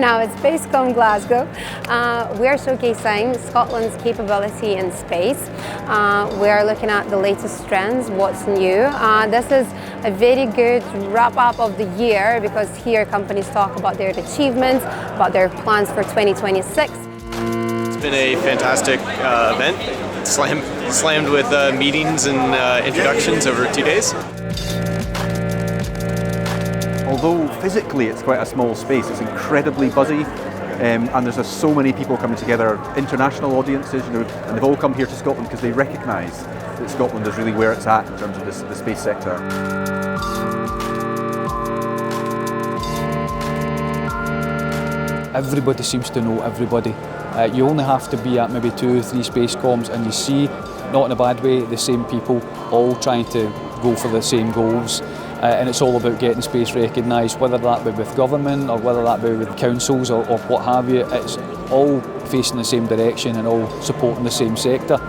now at Space-Comm Glasgow. We are showcasing Scotland's capability in space. We are looking at the latest trends, what's new. This is a very good wrap-up of the year because here companies talk about their achievements, about their plans for 2026. It's been a fantastic event, slammed with meetings and introductions over 2 days. Although physically it's quite a small space, it's incredibly buzzy, and there's just so many people coming together, international audiences, and they've all come here to Scotland because they recognise that Scotland is really where it's at in terms of the space sector. Everybody seems to know everybody. You only have to be at maybe 2 or 3 Space-Comms and you see, not in a bad way, the same people all trying to go for the same goals. And it's all about getting space recognised, whether that be with government or whether that be with councils or what have you. It's all facing the same direction and all supporting the same sector.